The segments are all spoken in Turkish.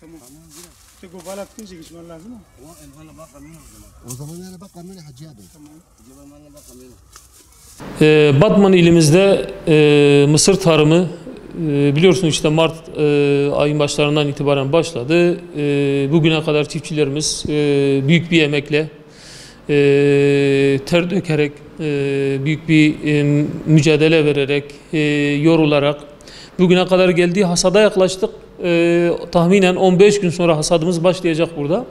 Tamam. Teko balak kunci geçmen lazım mı? O zaman yani bak kamyonu Hacı abi. Batman ilimizde mısır tarımı biliyorsunuz işte Mart ayın başlarından itibaren başladı. Bugüne kadar çiftçilerimiz büyük bir emekle ter dökerek, büyük bir mücadele vererek, yorularak bugüne kadar geldiği hasada yaklaştık. Tahminen 15 gün sonra hasadımız başlayacak burada.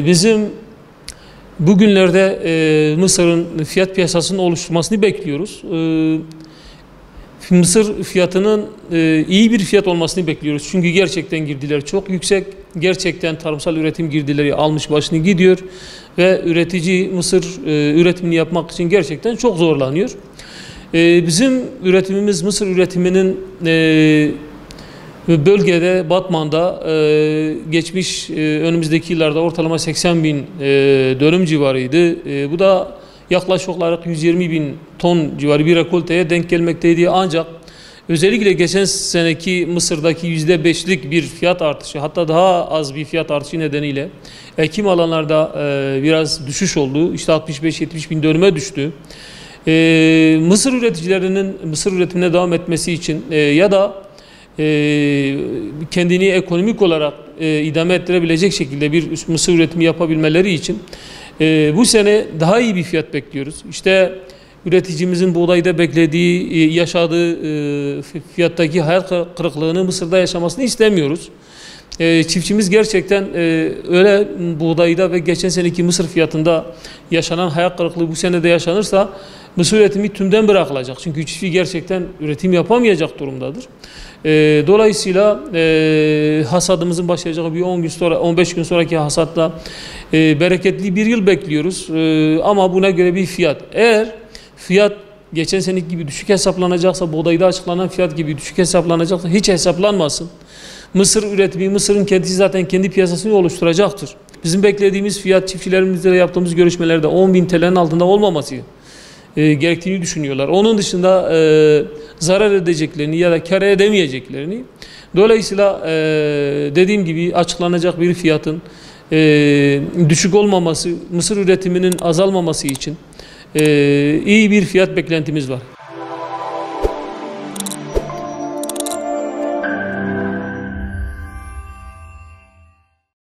Bizim bugünlerde mısırın fiyat piyasasının oluşturmasını bekliyoruz. Mısır fiyatının iyi bir fiyat olmasını bekliyoruz. Çünkü gerçekten girdiler çok yüksek. Gerçekten tarımsal üretim girdileri almış başını gidiyor. Ve üretici mısır üretimini yapmak için gerçekten çok zorlanıyor. Bizim üretimimiz, mısır üretiminin bölgede, Batman'da geçmiş önümüzdeki yıllarda ortalama 80 bin dönüm civarıydı. Bu da yaklaşık olarak 120 bin ton civarı bir rekolteye denk gelmekteydi. Ancak özellikle geçen seneki Mısır'daki %5'lik bir fiyat artışı, hatta daha az bir fiyat artışı nedeniyle ekim alanlarda biraz düşüş oldu. İşte 65-70 bin dönüme düştü. Mısır üreticilerinin mısır üretimine devam etmesi için ya da kendini ekonomik olarak idame ettirebilecek şekilde bir mısır üretimi yapabilmeleri için bu sene daha iyi bir fiyat bekliyoruz. İşte üreticimizin buğdayda beklediği, yaşadığı fiyattaki hayal kırıklığını Mısır'da yaşamasını istemiyoruz. Çiftçimiz gerçekten öyle buğdayda ve geçen seneki mısır fiyatında yaşanan hayal kırıklığı bu sene de yaşanırsa mısır üretimi tümden bırakılacak. Çünkü çiftçi gerçekten üretim yapamayacak durumdadır. Dolayısıyla hasadımızın başlayacağı bir 10 gün sonra, 15 gün sonraki hasatta bereketli bir yıl bekliyoruz. Ama buna göre bir fiyat. Eğer fiyat geçen seneki gibi düşük hesaplanacaksa, buğdayda açıklanan fiyat gibi düşük hesaplanacaksa hiç hesaplanmasın. Mısır üretimi, Mısır'ın kendisi zaten kendi piyasasını oluşturacaktır. Bizim beklediğimiz fiyat çiftçilerimizle yaptığımız görüşmelerde 10.000 TL'nin altında olmaması gerektiğini düşünüyorlar. Onun dışında zarar edeceklerini ya da kar edemeyeceklerini. Dolayısıyla dediğim gibi açıklanacak bir fiyatın düşük olmaması, mısır üretiminin azalmaması için iyi bir fiyat beklentimiz var.